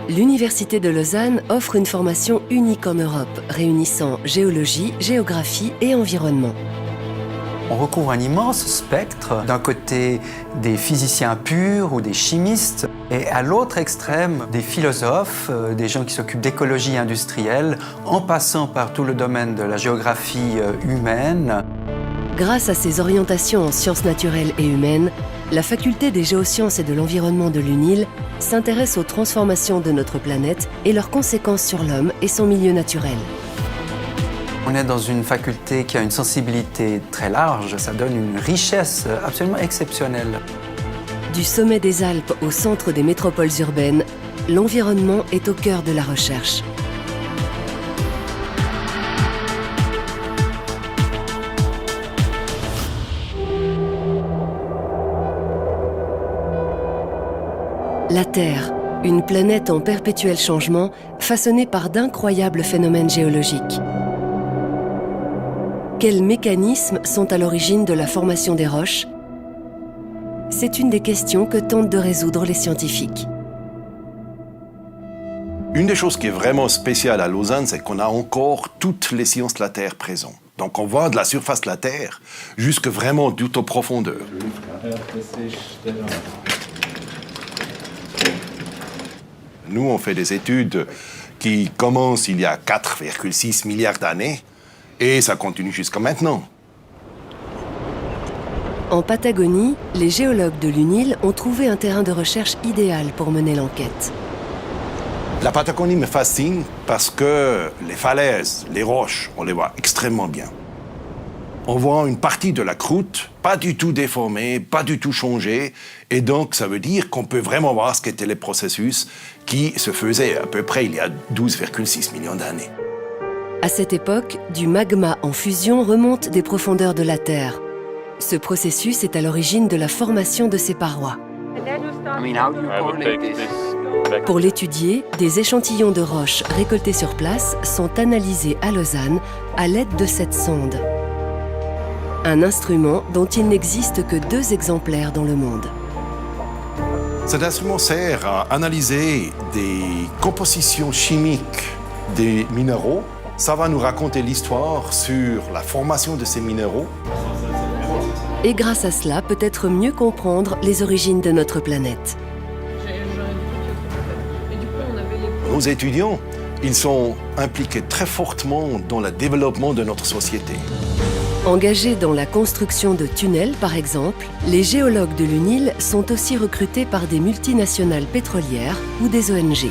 L'Université de Lausanne offre une formation unique en Europe, réunissant géologie, géographie et environnement. On recouvre un immense spectre, d'un côté des physiciens purs ou des chimistes, et à l'autre extrême des philosophes, des gens qui s'occupent d'écologie industrielle, en passant par tout le domaine de la géographie humaine. Grâce à ses orientations en sciences naturelles et humaines, la faculté des géosciences et de l'environnement de l'UNIL s'intéresse aux transformations de notre planète et leurs conséquences sur l'homme et son milieu naturel. On est dans une faculté qui a une sensibilité très large, ça donne une richesse absolument exceptionnelle. Du sommet des Alpes au centre des métropoles urbaines, l'environnement est au cœur de la recherche. La Terre, une planète en perpétuel changement, façonnée par d'incroyables phénomènes géologiques. Quels mécanismes sont à l'origine de la formation des roches? C'est une des questions que tentent de résoudre les scientifiques. Une des choses qui est vraiment spéciale à Lausanne, c'est qu'on a encore toutes les sciences de la Terre présentes. Donc on voit de la surface de la Terre jusque vraiment tout aux profondeurs. Nous, on fait des études qui commencent il y a 4,6 milliards d'années et ça continue jusqu'à maintenant. En Patagonie, les géologues de l'UNIL ont trouvé un terrain de recherche idéal pour mener l'enquête. La Patagonie me fascine parce que les falaises, les roches, on les voit extrêmement bien. On voit une partie de la croûte, pas du tout déformée, pas du tout changée, et donc ça veut dire qu'on peut vraiment voir ce qu'étaient les processus qui se faisaient à peu près il y a 12,6 millions d'années. À cette époque, du magma en fusion remonte des profondeurs de la Terre. Ce processus est à l'origine de la formation de ces parois. Pour l'étudier, des échantillons de roches récoltés sur place sont analysés à Lausanne à l'aide de cette sonde. Un instrument dont il n'existe que 2 exemplaires dans le monde. Cet instrument sert à analyser des compositions chimiques des minéraux. Ça va nous raconter l'histoire sur la formation de ces minéraux. Et grâce à cela, peut-être mieux comprendre les origines de notre planète. Nos étudiants, ils sont impliqués très fortement dans le développement de notre société. Engagés dans la construction de tunnels, par exemple, les géologues de l'UNIL sont aussi recrutés par des multinationales pétrolières ou des ONG.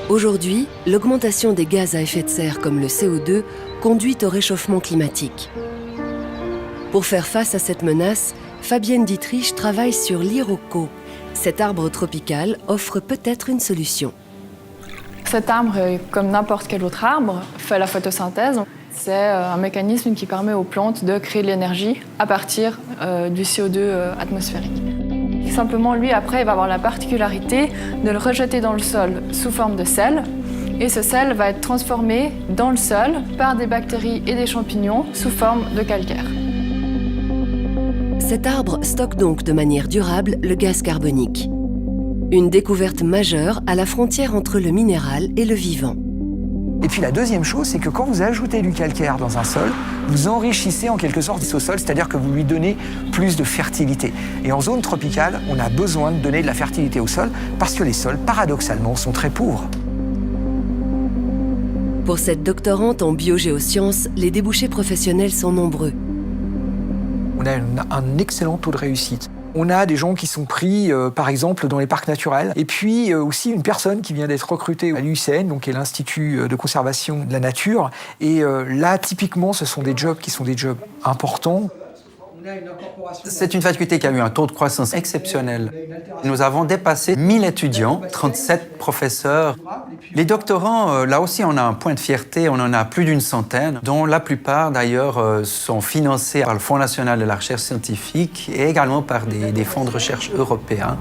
Aujourd'hui, l'augmentation des gaz à effet de serre comme le CO2 conduit au réchauffement climatique. Pour faire face à cette menace, Fabienne Dietrich travaille sur l'iroko. Cet arbre tropical offre peut-être une solution. Cet arbre, comme n'importe quel autre arbre, fait la photosynthèse. C'est un mécanisme qui permet aux plantes de créer de l'énergie à partir du CO2 atmosphérique. Simplement, lui, après, il va avoir la particularité de le rejeter dans le sol sous forme de sel. Et ce sel va être transformé dans le sol par des bactéries et des champignons sous forme de calcaire. Cet arbre stocke donc de manière durable le gaz carbonique. Une découverte majeure à la frontière entre le minéral et le vivant. Et puis la deuxième chose, c'est que quand vous ajoutez du calcaire dans un sol, vous enrichissez en quelque sorte ce sol, c'est-à-dire que vous lui donnez plus de fertilité. Et en zone tropicale, on a besoin de donner de la fertilité au sol parce que les sols, paradoxalement, sont très pauvres. Pour cette doctorante en biogéosciences, les débouchés professionnels sont nombreux. On a un excellent taux de réussite. On a des gens qui sont pris, par exemple, dans les parcs naturels. Et puis aussi une personne qui vient d'être recrutée à l'UICN, donc qui est l'Institut de conservation de la nature. Et là, typiquement, ce sont des jobs qui sont des jobs importants. C'est une faculté qui a eu un taux de croissance exceptionnel. Nous avons dépassé 1000 étudiants, 37 professeurs. Les doctorants, là aussi, on a un point de fierté, on en a plus d'une centaine, dont la plupart, d'ailleurs, sont financés par le Fonds national de la recherche scientifique et également par des fonds de recherche européens.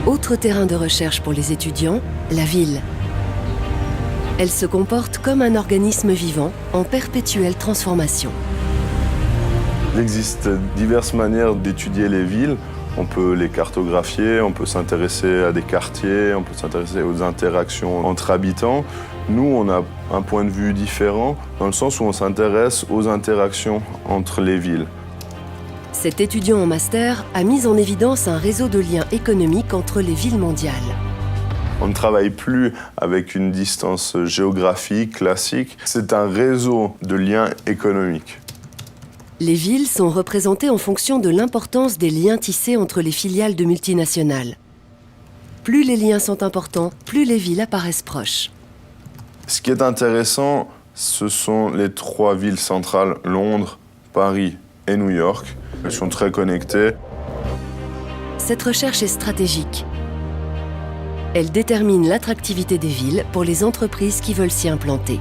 Autre terrain de recherche pour les étudiants, la ville. Elle se comporte comme un organisme vivant en perpétuelle transformation. Il existe diverses manières d'étudier les villes. On peut les cartographier, on peut s'intéresser à des quartiers, on peut s'intéresser aux interactions entre habitants. Nous, on a un point de vue différent dans le sens où on s'intéresse aux interactions entre les villes. Cet étudiant en master a mis en évidence un réseau de liens économiques entre les villes mondiales. On ne travaille plus avec une distance géographique classique, c'est un réseau de liens économiques. Les villes sont représentées en fonction de l'importance des liens tissés entre les filiales de multinationales. Plus les liens sont importants, plus les villes apparaissent proches. Ce qui est intéressant, ce sont les 3 villes centrales, Londres, Paris et New York. Elles sont très connectées. Cette recherche est stratégique. Elle détermine l'attractivité des villes pour les entreprises qui veulent s'y implanter.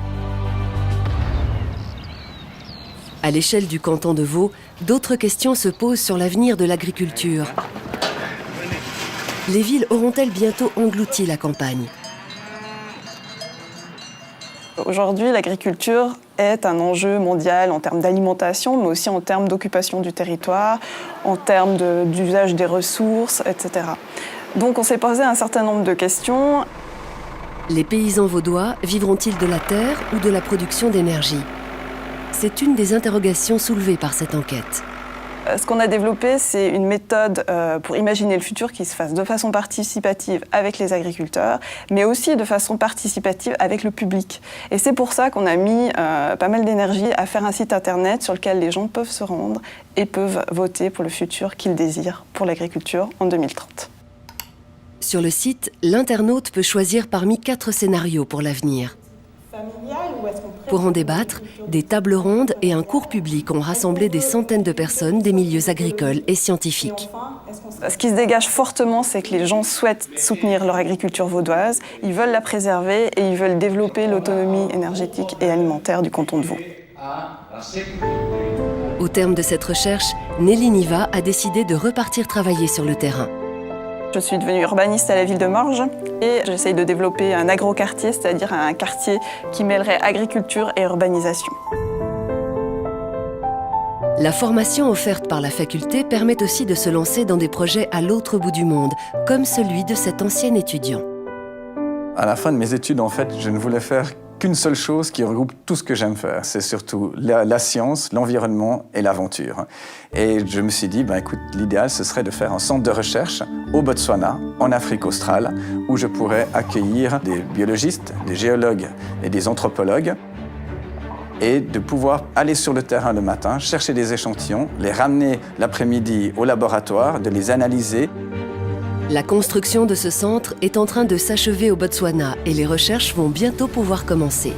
À l'échelle du canton de Vaud, d'autres questions se posent sur l'avenir de l'agriculture. Les villes auront-elles bientôt englouti la campagne ? Aujourd'hui, l'agriculture est un enjeu mondial en termes d'alimentation, mais aussi en termes d'occupation du territoire, en termes d'usage des ressources, etc. Donc on s'est posé un certain nombre de questions. Les paysans vaudois vivront-ils de la terre ou de la production d'énergie ? C'est une des interrogations soulevées par cette enquête. Ce qu'on a développé, c'est une méthode pour imaginer le futur qui se fasse de façon participative avec les agriculteurs, mais aussi de façon participative avec le public. Et c'est pour ça qu'on a mis pas mal d'énergie à faire un site internet sur lequel les gens peuvent se rendre et peuvent voter pour le futur qu'ils désirent pour l'agriculture en 2030. Sur le site, l'internaute peut choisir parmi 4 scénarios pour l'avenir. Pour en débattre, des tables rondes et un cours public ont rassemblé des centaines de personnes des milieux agricoles et scientifiques. Ce qui se dégage fortement, c'est que les gens souhaitent soutenir leur agriculture vaudoise, ils veulent la préserver et ils veulent développer l'autonomie énergétique et alimentaire du canton de Vaud. Au terme de cette recherche, Nelly Niva a décidé de repartir travailler sur le terrain. Je suis devenue urbaniste à la ville de Morges et j'essaye de développer un agroquartier, c'est-à-dire un quartier qui mêlerait agriculture et urbanisation. La formation offerte par la faculté permet aussi de se lancer dans des projets à l'autre bout du monde, comme celui de cet ancien étudiant. À la fin de mes études, en fait, je ne voulais faire qu'une seule chose qui regroupe tout ce que j'aime faire. C'est surtout la science, l'environnement et l'aventure. Et je me suis dit, écoute, l'idéal, ce serait de faire un centre de recherche au Botswana, en Afrique australe, où je pourrais accueillir des biologistes, des géologues et des anthropologues, et de pouvoir aller sur le terrain le matin, chercher des échantillons, les ramener l'après-midi au laboratoire, de les analyser. La construction de ce centre est en train de s'achever au Botswana et les recherches vont bientôt pouvoir commencer.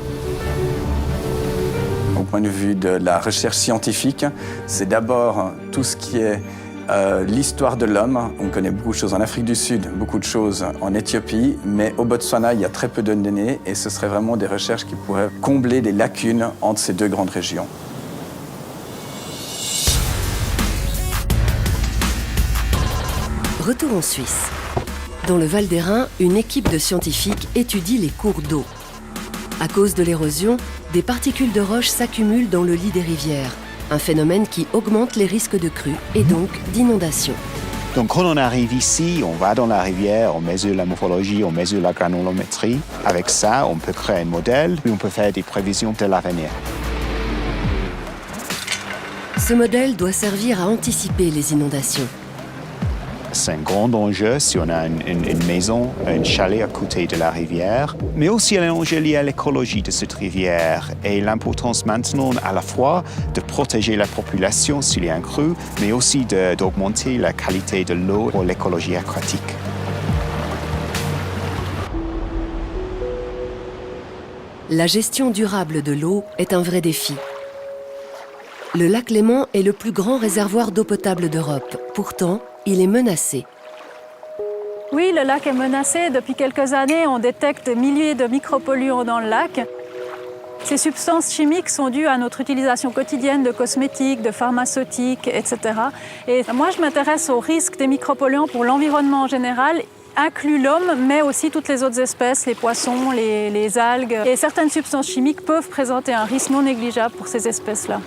Au point de vue de la recherche scientifique, c'est d'abord tout ce qui est l'histoire de l'homme. On connaît beaucoup de choses en Afrique du Sud, beaucoup de choses en Éthiopie, mais au Botswana, il y a très peu de données et ce serait vraiment des recherches qui pourraient combler des lacunes entre ces 2 grandes régions. Retour en Suisse. Dans le Val d'Airain, une équipe de scientifiques étudie les cours d'eau. À cause de l'érosion, des particules de roche s'accumulent dans le lit des rivières, un phénomène qui augmente les risques de crues et donc d'inondations. Donc quand on arrive ici, on va dans la rivière, on mesure la morphologie, on mesure la granulométrie. Avec ça, on peut créer un modèle, puis on peut faire des prévisions de l'avenir. Ce modèle doit servir à anticiper les inondations. C'est un grand enjeu si on a une maison, un chalet à côté de la rivière, mais aussi un enjeu lié à l'écologie de cette rivière et l'importance maintenant à la fois de protéger la population s'il y a un crue, mais aussi d'augmenter la qualité de l'eau pour l'écologie aquatique. La gestion durable de l'eau est un vrai défi. Le lac Léman est le plus grand réservoir d'eau potable d'Europe. Pourtant, il est menacé. Oui, le lac est menacé. Depuis quelques années, on détecte des milliers de micropolluants dans le lac. Ces substances chimiques sont dues à notre utilisation quotidienne de cosmétiques, de pharmaceutiques, etc. Et moi, je m'intéresse aux risques des micropolluants pour l'environnement en général, inclut l'homme, mais aussi toutes les autres espèces, les poissons, les algues. Et certaines substances chimiques peuvent présenter un risque non négligeable pour ces espèces-là.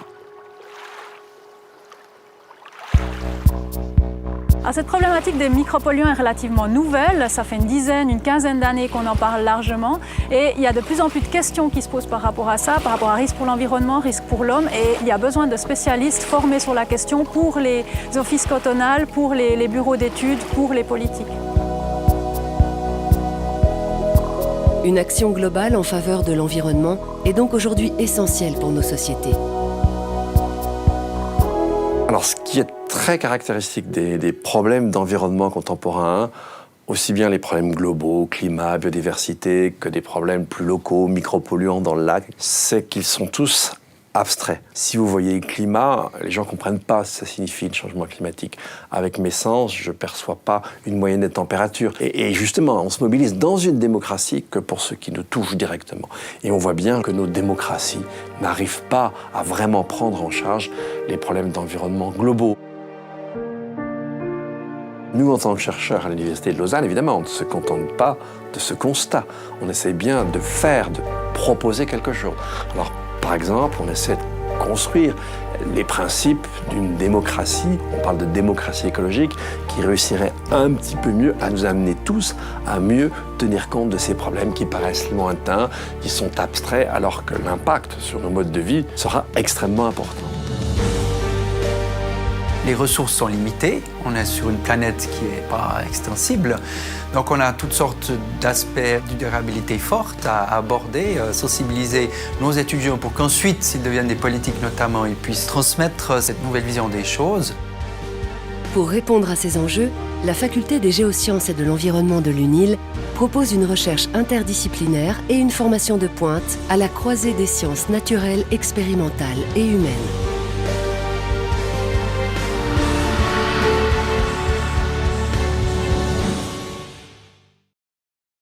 Alors, cette problématique des micropolluants est relativement nouvelle. Ça fait une quinzaine d'années qu'on en parle largement. Et il y a de plus en plus de questions qui se posent par rapport à ça, par rapport à risque pour l'environnement, risque pour l'homme. Et il y a besoin de spécialistes formés sur la question pour les offices cantonaux, pour les bureaux d'études, pour les politiques. Une action globale en faveur de l'environnement est donc aujourd'hui essentielle pour nos sociétés. Alors, ce qui est très caractéristique des problèmes d'environnement contemporains, aussi bien les problèmes globaux, climat, biodiversité, que des problèmes plus locaux, micropolluants dans le lac, c'est qu'ils sont tous abstraits. Si vous voyez le climat, les gens ne comprennent pas ce que ça signifie le changement climatique. Avec mes sens, je ne perçois pas une moyenne de température. Et justement, on se mobilise dans une démocratie que pour ce qui nous touche directement. Et on voit bien que nos démocraties n'arrivent pas à vraiment prendre en charge les problèmes d'environnement globaux. Nous, en tant que chercheurs à l'Université de Lausanne, évidemment, on ne se contente pas de ce constat. On essaie bien de proposer quelque chose. Alors, par exemple, on essaie de construire les principes d'une démocratie, on parle de démocratie écologique, qui réussirait un petit peu mieux à nous amener tous à mieux tenir compte de ces problèmes qui paraissent lointains, qui sont abstraits, alors que l'impact sur nos modes de vie sera extrêmement important. Les ressources sont limitées, on est sur une planète qui n'est pas extensible, donc on a toutes sortes d'aspects de durabilité forte à aborder, sensibiliser nos étudiants pour qu'ensuite, s'ils deviennent des politiques notamment, ils puissent transmettre cette nouvelle vision des choses. Pour répondre à ces enjeux, la Faculté des géosciences et de l'environnement de l'UNIL propose une recherche interdisciplinaire et une formation de pointe à la croisée des sciences naturelles, expérimentales et humaines.